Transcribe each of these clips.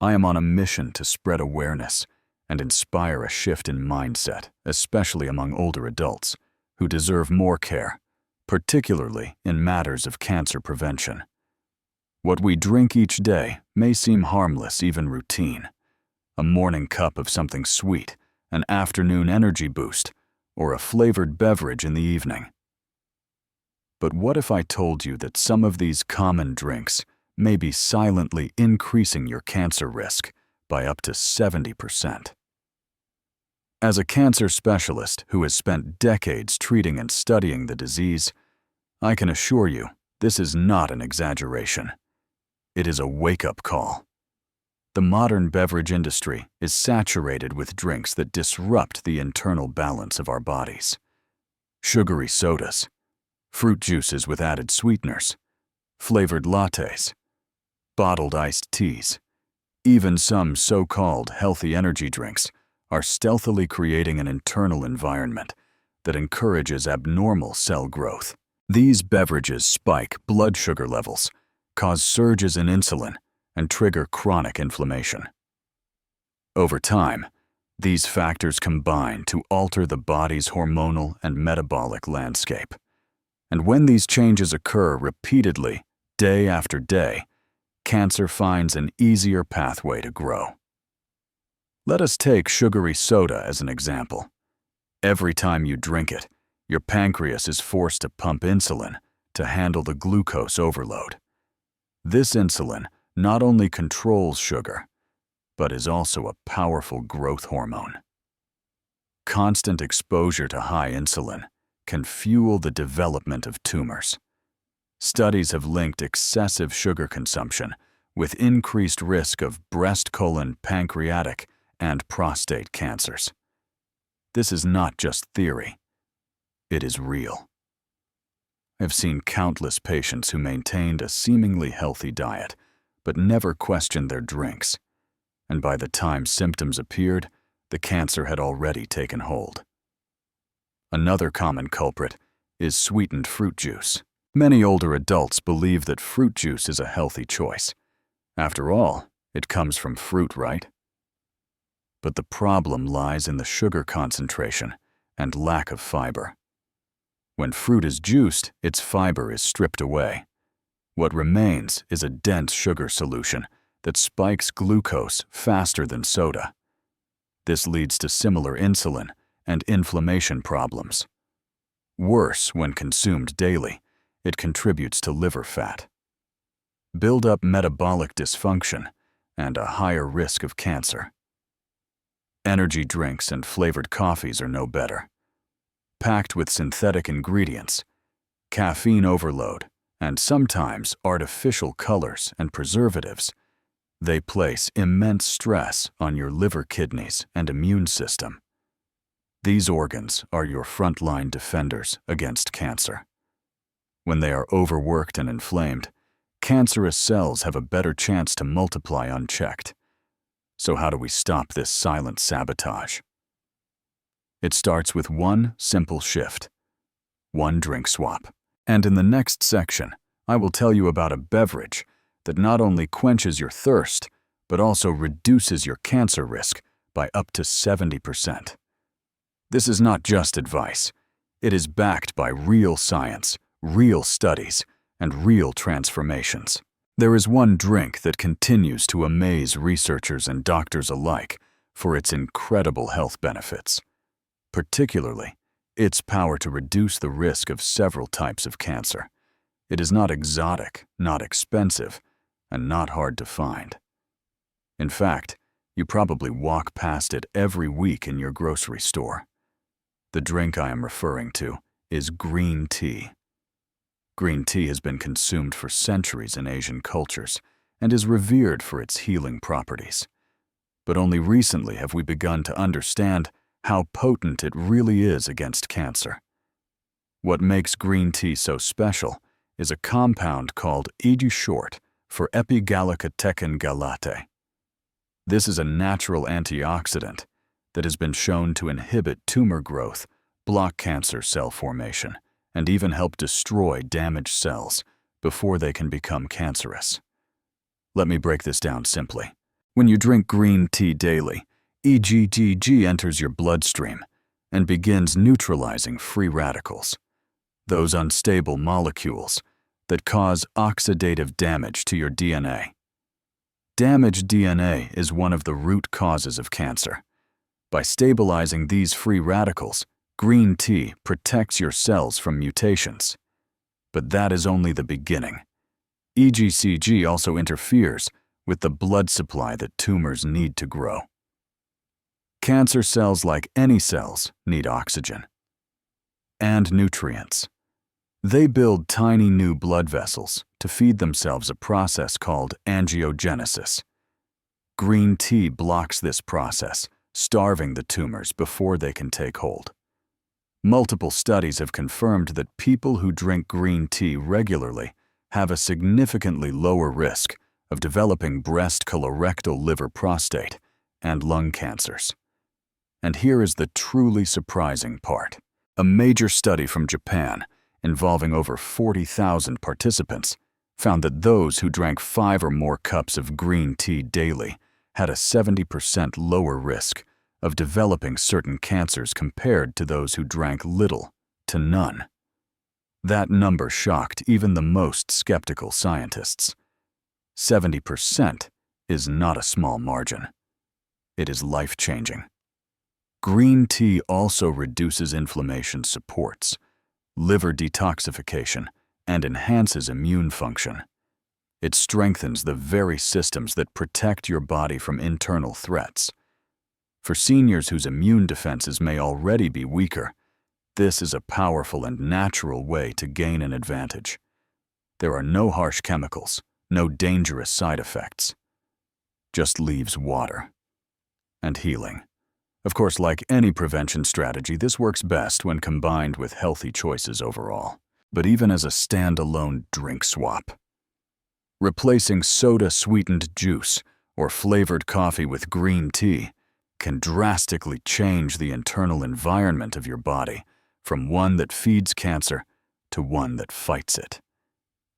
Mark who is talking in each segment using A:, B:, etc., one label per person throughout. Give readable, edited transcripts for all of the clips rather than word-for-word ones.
A: I am on a mission to spread awareness and inspire a shift in mindset, especially among older adults, who deserve more care, particularly in matters of cancer prevention. What we drink each day may seem harmless, even routine. A morning cup of something sweet, an afternoon energy boost, or a flavored beverage in the evening. But what if I told you that some of these common drinks may be silently increasing your cancer risk by up to 70%? As a cancer specialist who has spent decades treating and studying the disease, I can assure you this is not an exaggeration. It is a wake-up call. The modern beverage industry is saturated with drinks that disrupt the internal balance of our bodies. Sugary sodas, fruit juices with added sweeteners, flavored lattes, bottled iced teas, even some so-called healthy energy drinks are stealthily creating an internal environment that encourages abnormal cell growth. These beverages spike blood sugar levels, cause surges in insulin, and trigger chronic inflammation. Over time, these factors combine to alter the body's hormonal and metabolic landscape. And when these changes occur repeatedly, day after day, cancer finds an easier pathway to grow. Let us take sugary soda as an example. Every time you drink it, your pancreas is forced to pump insulin to handle the glucose overload. This insulin not only controls sugar, but is also a powerful growth hormone. Constant exposure to high insulin can fuel the development of tumors. Studies have linked excessive sugar consumption with increased risk of breast, colon, pancreatic, and prostate cancers. This is not just theory. It is real. I've seen countless patients who maintained a seemingly healthy diet, but never questioned their drinks. And by the time symptoms appeared, the cancer had already taken hold. Another common culprit is sweetened fruit juice. Many older adults believe that fruit juice is a healthy choice. After all, it comes from fruit, right? But the problem lies in the sugar concentration and lack of fiber. When fruit is juiced, its fiber is stripped away. What remains is a dense sugar solution that spikes glucose faster than soda. This leads to similar insulin and inflammation problems. Worse, when consumed daily, it contributes to liver fat, build-up metabolic dysfunction, and a higher risk of cancer. Energy drinks and flavored coffees are no better. Packed with synthetic ingredients, caffeine overload, and sometimes artificial colors and preservatives, they place immense stress on your liver, kidneys, and immune system. These organs are your frontline defenders against cancer. When they are overworked and inflamed, cancerous cells have a better chance to multiply unchecked. So how do we stop this silent sabotage? It starts with one simple shift, one drink swap. And in the next section, I will tell you about a beverage that not only quenches your thirst, but also reduces your cancer risk by up to 70%. This is not just advice. It is backed by real science, real studies, and real transformations. There is one drink that continues to amaze researchers and doctors alike for its incredible health benefits, particularly its power to reduce the risk of several types of cancer. It is not exotic, not expensive, and not hard to find. In fact, you probably walk past it every week in your grocery store. The drink I am referring to is green tea. Green tea has been consumed for centuries in Asian cultures and is revered for its healing properties. But only recently have we begun to understand how potent it really is against cancer. What makes green tea so special is a compound called EG short for Epigallocatechin gallate. This is a natural antioxidant that has been shown to inhibit tumor growth, block cancer cell formation, and even help destroy damaged cells before they can become cancerous. Let me break this down simply. When you drink green tea daily, EGTG enters your bloodstream and begins neutralizing free radicals, those unstable molecules that cause oxidative damage to your DNA. Damaged DNA is one of the root causes of cancer. By stabilizing these free radicals, green tea protects your cells from mutations. But that is only the beginning. EGCG also interferes with the blood supply that tumors need to grow. Cancer cells, like any cells, need oxygen and nutrients. They build tiny new blood vessels to feed themselves, a process called angiogenesis. Green tea blocks this process, starving the tumors before they can take hold. Multiple studies have confirmed that people who drink green tea regularly have a significantly lower risk of developing breast, colorectal, liver, prostate, and lung cancers. And here is the truly surprising part. A major study from Japan, involving over 40,000 participants, found that those who drank 5 or more cups of green tea daily had a 70% lower risk of developing certain cancers compared to those who drank little to none. That number shocked even the most skeptical scientists. 70% is not a small margin. It is life-changing. Green tea also reduces inflammation, supports liver detoxification, and enhances immune function. It strengthens the very systems that protect your body from internal threats. For seniors whose immune defenses may already be weaker, this is a powerful and natural way to gain an advantage. There are no harsh chemicals, no dangerous side effects. Just leaves water and healing. Of course, like any prevention strategy, this works best when combined with healthy choices overall. But even as a standalone drink swap, replacing soda-sweetened juice or flavored coffee with green tea can drastically change the internal environment of your body from one that feeds cancer to one that fights it.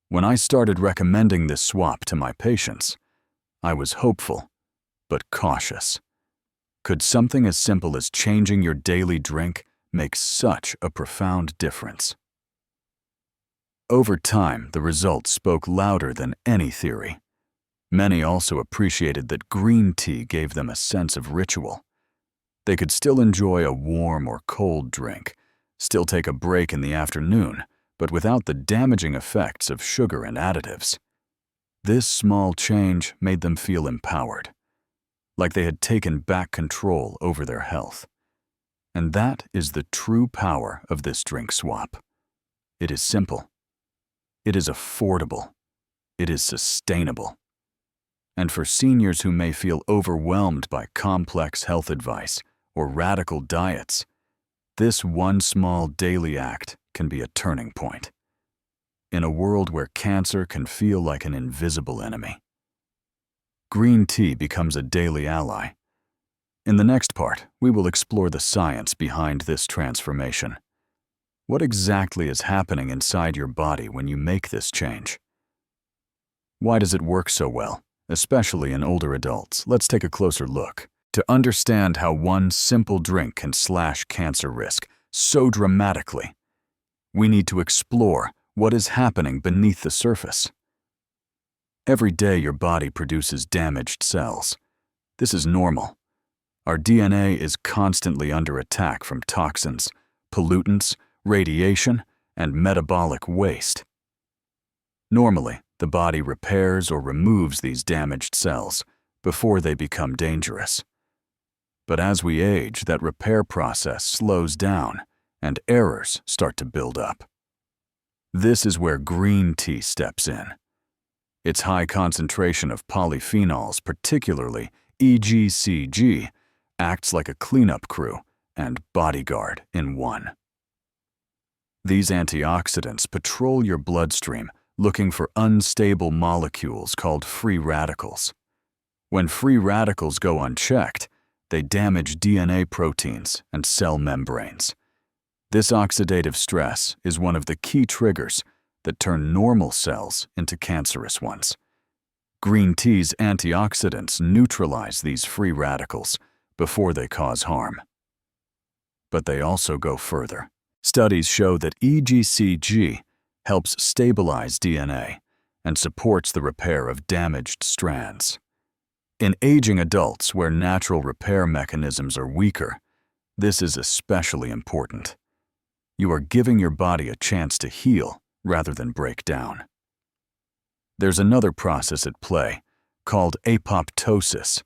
A: When I started recommending this swap to my patients, I was hopeful, but cautious. Could something as simple as changing your daily drink make such a profound difference? Over time, the results spoke louder than any theory. Many also appreciated that green tea gave them a sense of ritual. They could still enjoy a warm or cold drink, still take a break in the afternoon, but without the damaging effects of sugar and additives. This small change made them feel empowered, like they had taken back control over their health. And that is the true power of this drink swap. It is simple. It is affordable. It is sustainable. And for seniors who may feel overwhelmed by complex health advice or radical diets, this one small daily act can be a turning point. In a world where cancer can feel like an invisible enemy, green tea becomes a daily ally. In the next part, we will explore the science behind this transformation. What exactly is happening inside your body when you make this change? Why does it work so well, especially in older adults? Let's take a closer look. To understand how one simple drink can slash cancer risk so dramatically, we need to explore what is happening beneath the surface. Every day your body produces damaged cells. This is normal. Our DNA is constantly under attack from toxins, pollutants, radiation, and metabolic waste. Normally, the body repairs or removes these damaged cells before they become dangerous. But as we age, that repair process slows down and errors start to build up. This is where green tea steps in. Its high concentration of polyphenols, particularly EGCG, acts like a cleanup crew and bodyguard in one. These antioxidants patrol your bloodstream looking for unstable molecules called free radicals. When free radicals go unchecked, they damage DNA proteins and cell membranes. This oxidative stress is one of the key triggers that turn normal cells into cancerous ones. Green tea's antioxidants neutralize these free radicals before they cause harm. But they also go further. Studies show that EGCG helps stabilize DNA and supports the repair of damaged strands. In aging adults where natural repair mechanisms are weaker, this is especially important. You are giving your body a chance to heal rather than break down. There's another process at play called apoptosis,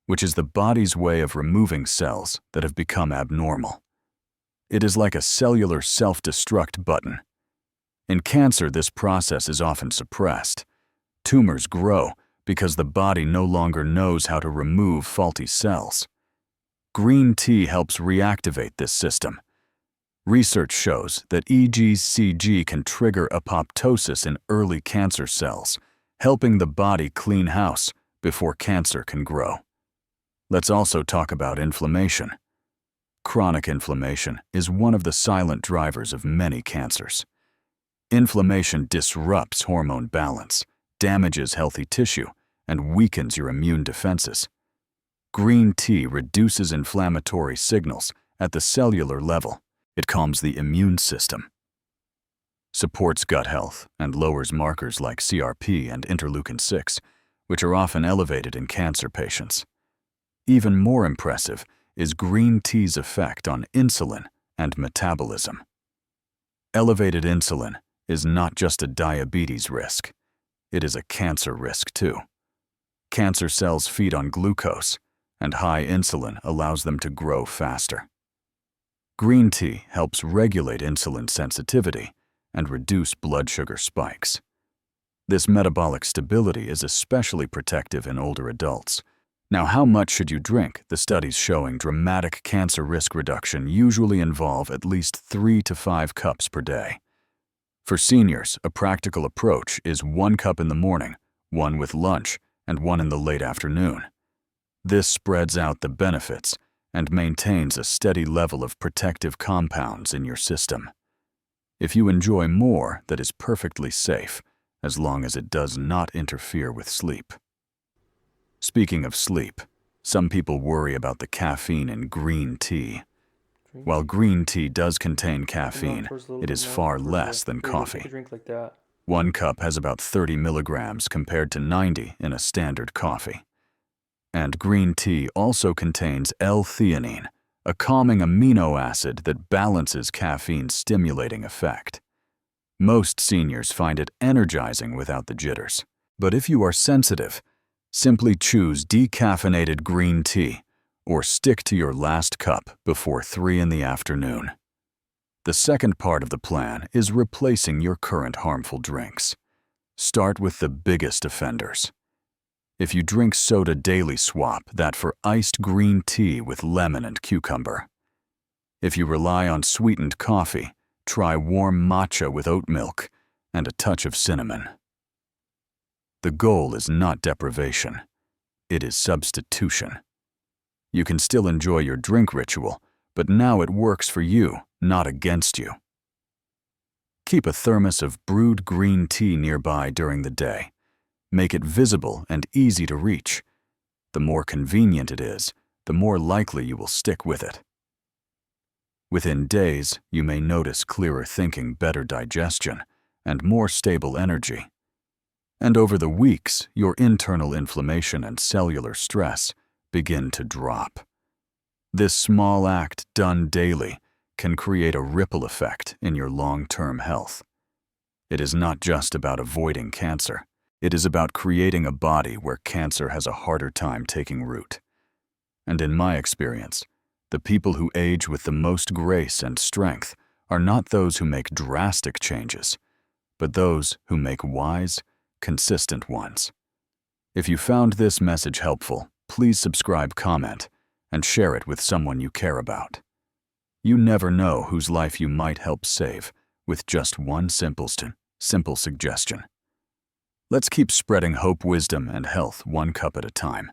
A: which is the body's way of removing cells that have become abnormal. It is like a cellular self-destruct button. In cancer, this process is often suppressed. Tumors grow because the body no longer knows how to remove faulty cells. Green tea helps reactivate this system. Research shows that EGCG can trigger apoptosis in early cancer cells, helping the body clean house before cancer can grow. Let's also talk about inflammation. Chronic inflammation is one of the silent drivers of many cancers. Inflammation disrupts hormone balance, damages healthy tissue, and weakens your immune defenses. Green tea reduces inflammatory signals at the cellular level. It calms the immune system, supports gut health, and lowers markers like CRP and interleukin-6, which are often elevated in cancer patients. Even more impressive is green tea's effect on insulin and metabolism. Elevated insulin is not just a diabetes risk, it is a cancer risk too. Cancer cells feed on glucose, and high insulin allows them to grow faster. Green tea helps regulate insulin sensitivity and reduce blood sugar spikes. This metabolic stability is especially protective in older adults. Now, how much should you drink? The studies showing dramatic cancer risk reduction usually involve at least 3 to 5 cups per day. For seniors, a practical approach is 1 cup in the morning, 1 with lunch, and 1 in the late afternoon. This spreads out the benefits and maintains a steady level of protective compounds in your system. If you enjoy more, that is perfectly safe, as long as it does not interfere with sleep. Speaking of sleep, some people worry about the caffeine in green tea. While green tea does contain caffeine, it is far less than coffee. 1 cup has about 30 milligrams compared to 90 in a standard coffee. And green tea also contains L-theanine, a calming amino acid that balances caffeine's stimulating effect. Most seniors find it energizing without the jitters. But if you are sensitive, simply choose decaffeinated green tea or stick to your last cup before 3 in the afternoon. The second part of the plan is replacing your current harmful drinks. Start with the biggest offenders. If you drink soda daily, swap that for iced green tea with lemon and cucumber. If you rely on sweetened coffee, try warm matcha with oat milk and a touch of cinnamon. The goal is not deprivation, it is substitution. You can still enjoy your drink ritual, but now it works for you, not against you. Keep a thermos of brewed green tea nearby during the day. Make it visible and easy to reach. The more convenient it is, the more likely you will stick with it. Within days, you may notice clearer thinking, better digestion, and more stable energy. And over the weeks, your internal inflammation and cellular stress begin to drop. This small act done daily can create a ripple effect in your long-term health. It is not just about avoiding cancer. It is about creating a body where cancer has a harder time taking root. And in my experience, the people who age with the most grace and strength are not those who make drastic changes, but those who make wise, consistent ones. If you found this message helpful, please subscribe, comment, and share it with someone you care about. You never know whose life you might help save with just one simple suggestion. Let's keep spreading hope, wisdom, and health 1 cup at a time.